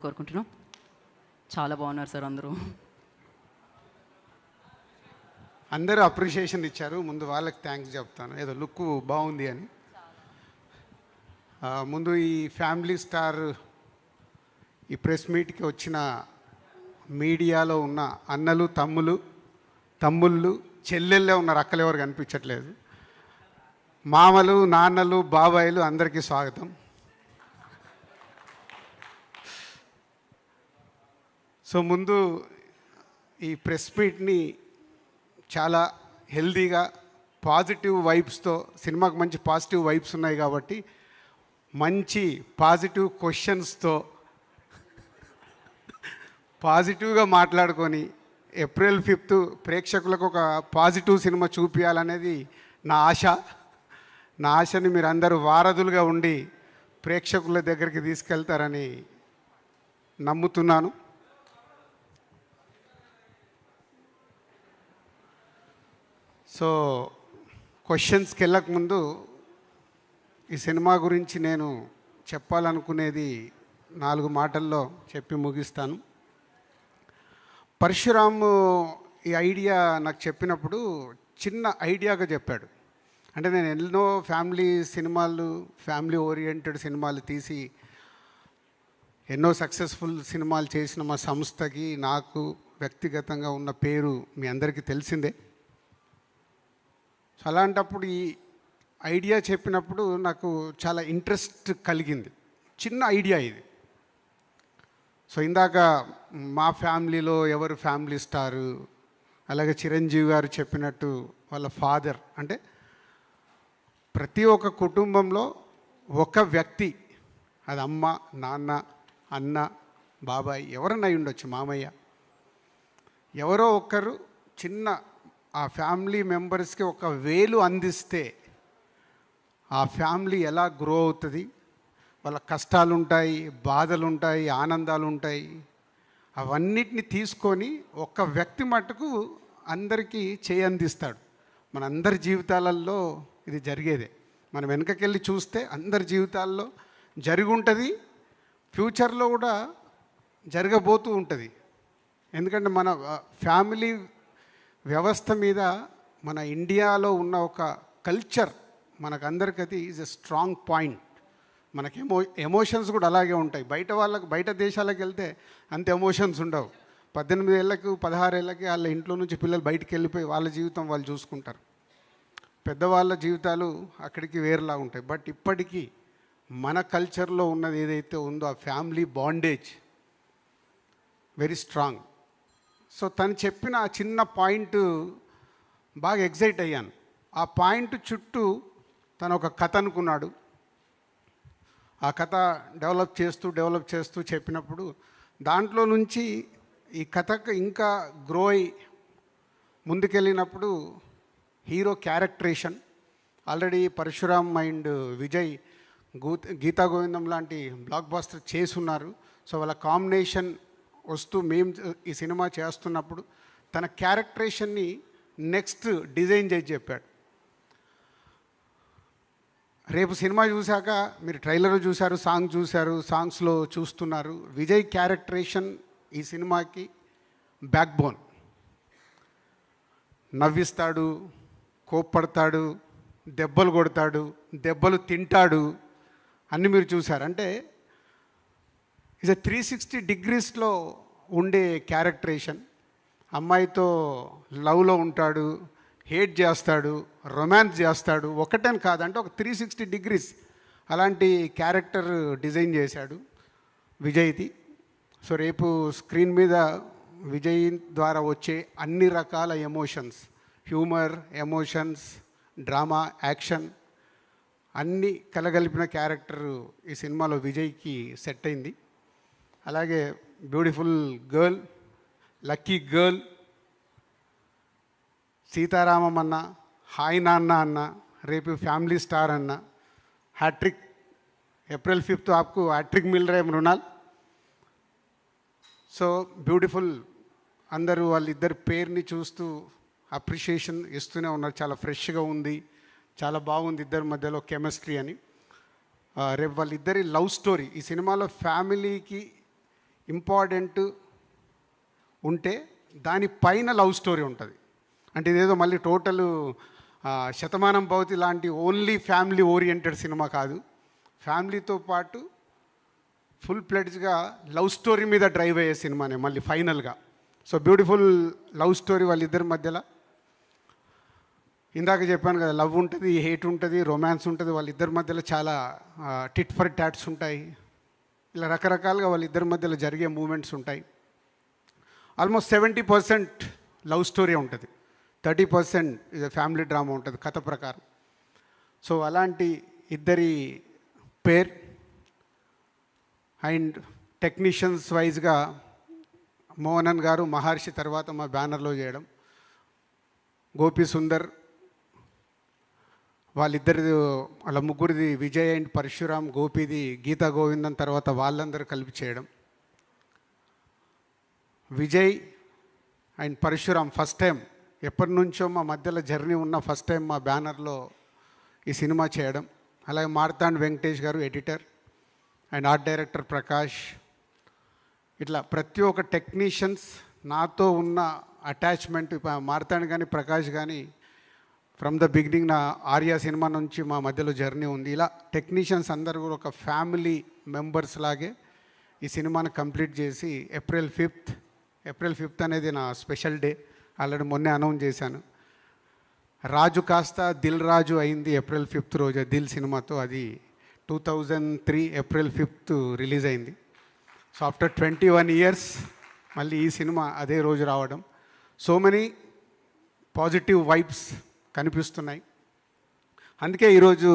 కోరుకుంటున్నాం. చాలా బాగున్నారు సార్ అందరూ. అందరూ అప్రిషియేషన్ ఇచ్చారు. ముందు వాళ్ళకి థ్యాంక్స్ చెప్తాను, ఏదో లుక్ బాగుంది అని. ముందు ఈ ఫ్యామిలీ స్టార్ ఈ ప్రెస్ మీట్కి వచ్చిన మీడియాలో ఉన్న అన్నలు తమ్ముళ్ళు చెల్లెళ్ళే ఉన్నారు, అక్కలు ఎవరు కనిపించట్లేదు. మామలు నాన్నలు బాబాయిలు అందరికీ స్వాగతం. సో ముందు ఈ ప్రెస్ మీట్ని చాలా హెల్దీగా పాజిటివ్ వైబ్స్తో, సినిమాకి మంచి పాజిటివ్ వైబ్స్ ఉన్నాయి కాబట్టి మంచి పాజిటివ్ క్వశ్చన్స్తో పాజిటివ్గా మాట్లాడుకొని ఏప్రిల్ 5th ప్రేక్షకులకు ఒక పాజిటివ్ సినిమా చూపించాలనేది నా ఆశ. నా ఆశని మీరు అందరూ వారధులుగా ఉండి ప్రేక్షకుల దగ్గరికి తీసుకెళ్తారని నమ్ముతున్నాను. సో క్వశ్చన్స్కి వెళ్ళకముందు ఈ సినిమా గురించి నేను చెప్పాలనుకునేది 4 మాటల్లో చెప్పి ముగిస్తాను. పరశురామ్ ఈ ఐడియా నాకు చెప్పినప్పుడు చిన్న ఐడియాగా చెప్పాడు. అంటే నేను ఎన్నో ఫ్యామిలీ ఓరియంటెడ్ సినిమాలు తీసి ఎన్నో సక్సెస్ఫుల్ సినిమాలు చేసిన మా సంస్థకి నాకు వ్యక్తిగతంగా ఉన్న పేరు మీ అందరికీ తెలిసిందే. సో అలాంటప్పుడు ఈ ఐడియా చెప్పినప్పుడు నాకు చాలా ఇంట్రెస్ట్ కలిగింది. చిన్న ఐడియా ఇది. సో ఇందాక మా ఫ్యామిలీలో ఎవరు ఫ్యామిలీ స్టారు, అలాగే చిరంజీవి గారు చెప్పినట్టు వాళ్ళ ఫాదర్, అంటే ప్రతి ఒక్క కుటుంబంలో ఒక వ్యక్తి, అది అమ్మ, నాన్న, అన్న, బాబాయ్, ఎవరన్నా అయి ఉండొచ్చు, మామయ్య, ఎవరో ఒకరు చిన్న ఆ ఫ్యామిలీ మెంబర్స్కి ఒక వేలు అందిస్తే ఆ ఫ్యామిలీ ఎలా గ్రో అవుతుంది, వాళ్ళ కష్టాలు ఉంటాయి, బాధలు ఉంటాయి, ఆనందాలు ఉంటాయి, అవన్నిటిని తీసుకొని ఒక వ్యక్తి మట్టుకు అందరికీ చేయందిస్తాడు. మన అందరి జీవితాలలో ఇది జరిగేదే. మనం వెనకకెళ్ళి చూస్తే అందరి జీవితాల్లో జరిగి ఉంటుంది, ఫ్యూచర్లో కూడా జరగబోతూ ఉంటుంది. ఎందుకంటే మన ఫ్యామిలీ వ్యవస్థ మీద మన ఇండియాలో ఉన్న ఒక కల్చర్ మనకందరికీ అది ఈజ్ ఎ స్ట్రాంగ్ పాయింట్. మనకి ఎమోషన్స్ కూడా అలాగే ఉంటాయి. బయట దేశాలకు వెళ్తే అంత ఎమోషన్స్ ఉండవు. 18 ఏళ్ళకు 16 ఏళ్ళకి వాళ్ళ ఇంట్లో నుంచి పిల్లలు బయటికి వెళ్ళిపోయి వాళ్ళ జీవితం వాళ్ళు చూసుకుంటారు. పెద్దవాళ్ళ జీవితాలు అక్కడికి వేరేలా ఉంటాయి. బట్ ఇప్పటికీ మన కల్చర్లో ఉన్నది ఏదైతే ఉందో ఆ family bondage very strong. So తను చెప్పిన ఆ చిన్న పాయింట్ బాగా ఎగ్జైట్ అయ్యాను. ఆ పాయింట్ చుట్టూ తను ఒక కథ అనుకున్నాడు. ఆ కథ డెవలప్ చేస్తూ చెప్పినప్పుడు దాంట్లో నుంచి ఈ కథకు ఇంకా గ్రో అయి ముందుకెళ్ళినప్పుడు hero characterisation already Parasuram and Vijay Geetha Govindam లాంటి బ్లాక్ బాస్టర్ చేసున్నారు. సో వాళ్ళ కాంబినేషన్ వస్తూ మేము ఈ సినిమా చేస్తున్నప్పుడు తన క్యారెక్టరేషన్ని నెక్స్ట్ డిజైన్ చేసి చెప్పాడు. రేపు సినిమా చూశాక మీరు ట్రైలర్ చూశారు, సాంగ్స్లో చూస్తున్నారు. విజయ్ క్యారెక్టరేషన్ ఈ సినిమాకి బ్యాక్ బోన్. నవ్విస్తాడు, కోప్పడతాడు, దెబ్బలు కొడతాడు, దెబ్బలు తింటాడు, అన్నీ మీరు చూశారు. అంటే ఇది 360 degreesలో ఉండే క్యారెక్టరేషన్. అమ్మాయితో లవ్లో ఉంటాడు, హేట్ చేస్తాడు, రొమాన్స్ చేస్తాడు, ఒకటని కాదంటే ఒక 360 degrees అలాంటి క్యారెక్టర్ డిజైన్ చేశాడు విజయ్ది. సో రేపు స్క్రీన్ మీద విజయ్ ద్వారా వచ్చే అన్ని రకాల emotions, humour, emotions, drama, action అన్నీ కలగలిపిన క్యారెక్టర్ ఈ సినిమాలో విజయ్కి సెట్ అయింది. అలాగే beautiful girl, lucky girl, Sitaramam అన్న, హాయ్ నాన్న అన్న, రేపు ఫ్యామిలీ స్టార్ అన్న, హ్యాట్రిక్. ఏప్రిల్ 5th आपको हैट्रिक मिल रहा है मृणाल. So beautiful. అందరూ వాళ్ళిద్దరి పేరుని చూస్తూ అప్రిషియేషన్ ఇస్తూనే ఉన్నారు. చాలా ఫ్రెష్గా ఉంది, చాలా బాగుంది ఇద్దరి మధ్యలో కెమిస్ట్రీ అని. రేపు వాళ్ళిద్దరి లవ్ స్టోరీ ఈ సినిమాలో ఫ్యామిలీకి ఇంపార్టెంట్ ఉంటే దానిపైన లవ్ స్టోరీ ఉంటుంది. అంటే ఇదేదో మళ్ళీ టోటల్ శతమానం భవతి లాంటి ఓన్లీ ఫ్యామిలీ ఓరియంటెడ్ సినిమా కాదు. ఫ్యామిలీతో పాటు ఫుల్ ప్లెడ్జ్గా లవ్ స్టోరీ మీద డ్రైవ్ అయ్యే సినిమానే మళ్ళీ ఫైనల్గా. సో బ్యూటిఫుల్ లవ్ స్టోరీ వాళ్ళిద్దరి మధ్యలో. ఇందాక చెప్పాను కదా, లవ్ ఉంటుంది, హేట్ ఉంటుంది, రొమాన్స్ ఉంటుంది, వాళ్ళిద్దరి మధ్యలో చాలా టిట్ ఫర్ టాట్స్ ఉంటాయి. ఇలా రకరకాలుగా వాళ్ళిద్దరి మధ్యలో జరిగే మూమెంట్స్ ఉంటాయి. ఆల్మోస్ట్ 70% లవ్ స్టోరీ ఉంటుంది, 30% ఇది ఫ్యామిలీ డ్రామా ఉంటుంది కథ ప్రకారం. సో అలాంటి ఇద్దరి పేర్ అండ్ టెక్నీషియన్స్ వైజ్గా మోహనన్ గారు మహర్షి తర్వాత మా బ్యానర్లో చేయడం, గోపి సుందర్ వాళ్ళ ముగ్గురిది విజయ్ అండ్ పరశురామ్, గోపిది గీతా గోవిందం తర్వాత వాళ్ళందరూ కలిపి చేయడం. Vijay and Parasuram first time, ఎప్పటి నుంచో మా మధ్యలో జర్నీ ఉన్న ఫస్ట్ టైం మా బ్యానర్లో ఈ సినిమా చేయడం. అలాగే మార్తాండ్ వెంకటేష్ గారు editor and art director Prakash. ఇట్లా ప్రతి ఒక్క టెక్నీషియన్స్ నాతో ఉన్న అటాచ్మెంట్, మార్తాండ్ కానీ ప్రకాష్ కానీ ఫ్రమ్ ద బిగినింగ్ నా ఆర్యా సినిమా నుంచి మా మధ్యలో జర్నీ ఉంది. ఇలా టెక్నీషియన్స్ అందరూ కూడా ఒక ఫ్యామిలీ మెంబర్స్ లాగే ఈ సినిమాని కంప్లీట్ చేసి ఏప్రిల్ 5th అనేది నా స్పెషల్ డే. ఆల్రెడీ మొన్నే అనౌన్స్ చేశాను. రాజు కాస్త దిల్ రాజు అయింది ఏప్రిల్ 5th రోజు దిల్ సినిమాతో. అది 2003 ఏప్రిల్ 5th రిలీజ్ అయింది. సో ఆఫ్టర్ 21 years మళ్ళీ ఈ సినిమా అదే రోజు రావడం. సో మెనీ పాజిటివ్ వైబ్స్ కనిపిస్తున్నాయి. అందుకే ఈరోజు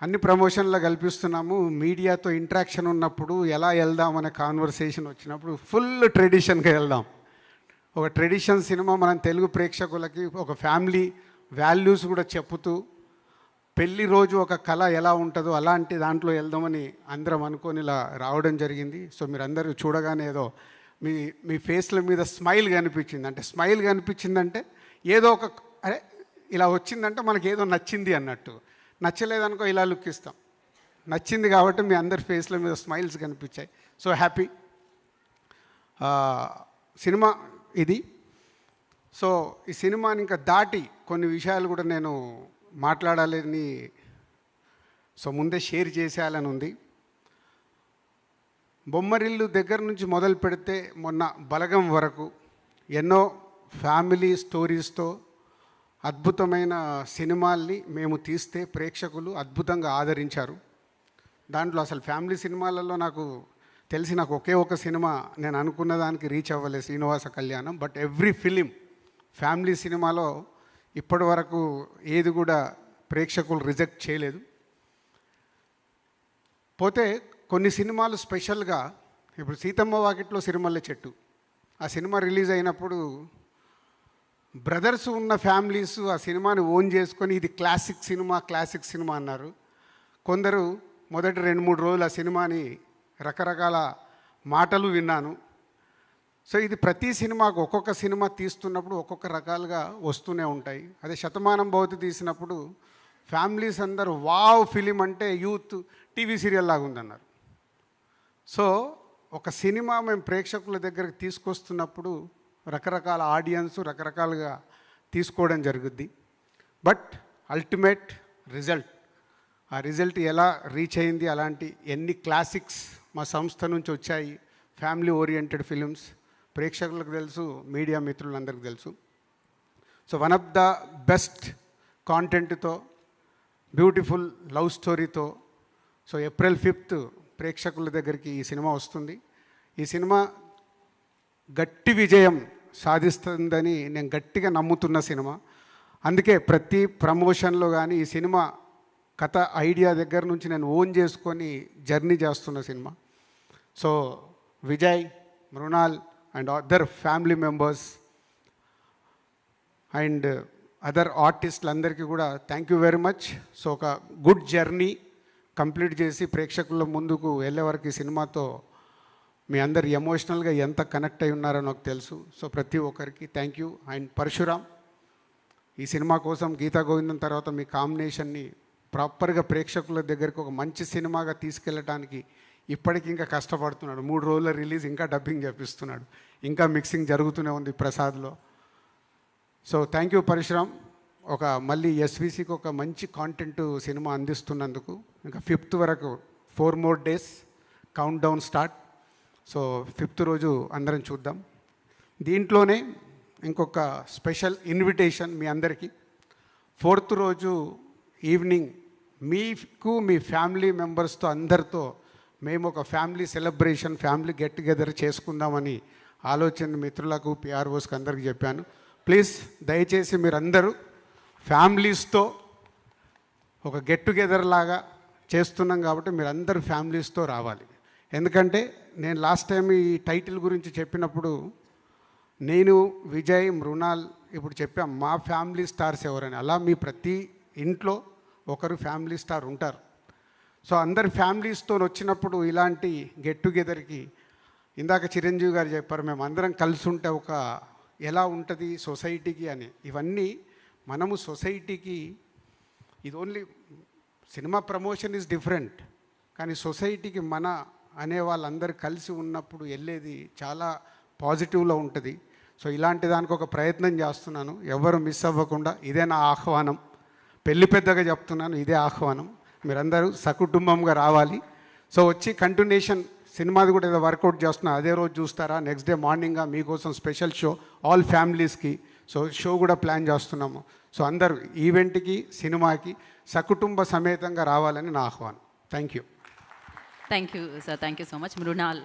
అన్ని ప్రమోషన్లో కల్పిస్తున్నాము. మీడియాతో ఇంట్రాక్షన్ ఉన్నప్పుడు ఎలా వెళ్దాం అనే కాన్వర్సేషన్ వచ్చినప్పుడు ఫుల్ ట్రెడిషన్గా వెళ్దాం. ఒక ట్రెడిషన్ సినిమా మనం తెలుగు ప్రేక్షకులకి ఒక ఫ్యామిలీ వాల్యూస్ కూడా చెప్పుతూ, పెళ్లి రోజు ఒక కళ ఎలా ఉంటుందో అలాంటి దాంట్లో వెళ్దామని అందరం అనుకొని ఇలా రావడం జరిగింది. సో మీరందరూ చూడగానే ఏదో మీ ఫేస్ల మీద స్మైల్ కనిపించింది. అంటే స్మైల్ కనిపించిందంటే ఏదో ఒక అరే ఇలా వచ్చిందంటే మనకి ఏదో నచ్చింది అన్నట్టు. నచ్చలేదనుకో ఇలా లుక్ ఇస్తాం. నచ్చింది కాబట్టి మీ అందరి ఫేస్ల మీద స్మైల్స్ కనిపించాయి. So happy. సినిమా ఇది. సో ఈ సినిమాని ఇంకా దాటి కొన్ని విషయాలు కూడా నేను మాట్లాడాలని ముందే షేర్ చేసేయాలని ఉంది. బొమ్మరిల్లు దగ్గర నుంచి మొదలు పెడితే మొన్న బలగం వరకు ఎన్నో ఫ్యామిలీ స్టోరీస్తో అద్భుతమైన సినిమాల్ని మేము తీస్తే ప్రేక్షకులు అద్భుతంగా ఆదరించారు. దాంట్లో అసలు ఫ్యామిలీ సినిమాలలో నాకు ఒకే ఒక సినిమా నేను అనుకున్న దానికి రీచ్ అవ్వలేదు, Srinivasa Kalyanam. But every film family సినిమాలో ఇప్పటి వరకు ఏది కూడా ప్రేక్షకులు రిజెక్ట్ చేయలేదు. పోతే కొన్ని సినిమాలు స్పెషల్గా, ఇప్పుడు సీతమ్మ వాకిట్లో సిరిమల్లె చెట్టు ఆ సినిమా రిలీజ్ అయినప్పుడు బ్రదర్స్ ఉన్న ఫ్యామిలీస్ ఆ సినిమాని ఓన్ చేసుకొని ఇది క్లాసిక్ సినిమా అన్నారు. కొందరు మొదటి 2-3 రోజులు ఆ సినిమాని రకరకాల మాటలు విన్నాను. సో ఇది ప్రతి సినిమాకు ఒక్కొక్క సినిమా తీస్తున్నప్పుడు ఒక్కొక్క రకాలుగా వస్తూనే ఉంటాయి. అదే శతమానం భవతి తీసినప్పుడు ఫ్యామిలీస్ అందరూ వావ్ ఫిలిం అంటే యూత్ టీవీ సీరియల్ లాగా ఉందన్నారు. సో ఒక సినిమా మేము ప్రేక్షకుల దగ్గరికి తీసుకొస్తున్నప్పుడు రకరకాల ఆడియన్స్ రకరకాలుగా తీసుకోవడం జరుగుద్ది. బట్ అల్టిమేట్ రిజల్ట్, ఆ రిజల్ట్ ఎలా రీచ్ అయింది, అలాంటి ఎన్ని క్లాసిక్స్ మా సంస్థ నుంచి వచ్చాయి, ఫ్యామిలీ ఓరియంటెడ్ ఫిలిమ్స్ ప్రేక్షకులకు తెలుసు, మీడియా మిత్రులందరికీ తెలుసు. So one of the best కాంటెంట్తో, బ్యూటిఫుల్ లవ్ స్టోరీతో సో ఏప్రిల్ 5th ప్రేక్షకుల దగ్గరికి ఈ సినిమా వస్తుంది. ఈ సినిమా గట్టి విజయం సాధిస్తుందని నేను గట్టిగా నమ్ముతున్న సినిమా. అందుకే ప్రతి ప్రమోషన్లో కానీ ఈ సినిమా కథ ఐడియా దగ్గర నుంచి నేను ఓన్ చేసుకొని జర్నీ చేస్తున్న సినిమా. So Vijay, Mrunal and other family members and other ఆర్టిస్టులందరికీ కూడా thank you very much. So ఒక గుడ్ జర్నీ కంప్లీట్ చేసి ప్రేక్షకుల ముందుకు వెళ్ళే వరకు ఈ సినిమాతో మీ అందరు ఎమోషనల్గా ఎంత కనెక్ట్ అయి ఉన్నారో నాకు తెలుసు. సో ప్రతి ఒక్కరికి థ్యాంక్ యూ. అండ్ పరశురామ్, ఈ సినిమా కోసం గీతా గోవిందం తర్వాత మీ కాంబినేషన్ని ప్రాపర్గా ప్రేక్షకుల దగ్గరికి ఒక మంచి సినిమాగా తీసుకెళ్ళటానికి ఇప్పటికి ఇంకా కష్టపడుతున్నాడు. 3 రోజుల రిలీజ్, ఇంకా డబ్బింగ్ చేపిస్తున్నాడు, ఇంకా మిక్సింగ్ జరుగుతూనే ఉంది ప్రసాద్లో. సో థ్యాంక్ యూ పరశురామ్, ఒక మళ్ళీ ఎస్విసికి ఒక మంచి కాంటెంట్ సినిమా అందిస్తున్నందుకు. ఇంకా 5th వరకు 4 more days count down start. So 5th రోజు అందరం చూద్దాం. దీంట్లోనే ఇంకొక స్పెషల్ ఇన్విటేషన్ మీ అందరికీ. 4th రోజు ఈవినింగ్ మీకు మీ ఫ్యామిలీ మెంబర్స్తో అందరితో మేము ఒక family celebration, family get together చేసుకుందామని ఆలోచన మిత్రులకు, పిఆర్ఓస్కి అందరికీ చెప్పాను. ప్లీజ్ దయచేసి మీరందరూ ఫ్యామిలీస్తో ఒక గెట్ టుగెదర్ లాగా చేస్తున్నాం కాబట్టి మీరందరూ ఫ్యామిలీస్తో రావాలి. ఎందుకంటే నేను లాస్ట్ టైం ఈ టైటిల్ గురించి చెప్పినప్పుడు నేను, విజయ్, మృణాల్ ఇప్పుడు చెప్పాం మా ఫ్యామిలీ స్టార్స్ ఎవరని. అలా మీ ప్రతి ఇంట్లో ఒకరు ఫ్యామిలీ స్టార్ ఉంటారు. సో అందరు ఫ్యామిలీస్తో వచ్చినప్పుడు ఇలాంటి గెట్ టుగెదర్కి, ఇందాక చిరంజీవి గారు చెప్పారు మేము అందరం కలిసి ఉంటే ఒక ఎలా ఉంటుంది సొసైటీకి అని. ఇవన్నీ మనము సొసైటీకి, ఇది only cinema promotion is different, కానీ సొసైటీకి మన అనే వాళ్ళందరూ కలిసి ఉన్నప్పుడు వెళ్ళేది చాలా పాజిటివ్లో ఉంటుంది. సో ఇలాంటి దానికి ఒక ప్రయత్నం చేస్తున్నాను, ఎవరు మిస్ అవ్వకుండా. ఇదే నా ఆహ్వానం, పెళ్లి పెద్దగా చెప్తున్నాను, ఇదే ఆహ్వానం. మీరందరూ సకుటుంబంగా రావాలి. సో వచ్చి కంటిన్యూషన్ సినిమాది కూడా ఏదో వర్కౌట్ చేస్తున్నా, అదే రోజు చూస్తారా, నెక్స్ట్ డే మార్నింగ్గా మీకోసం స్పెషల్ షో ఆల్ ఫ్యామిలీస్కి. సో షో కూడా ప్లాన్ చేస్తున్నాము. సో అందరూ ఈవెంట్కి, సినిమాకి సకుటుంబ సమేతంగా రావాలని నా ఆహ్వానం. Thank you. Thank you sir, thank you so much. Mrunal.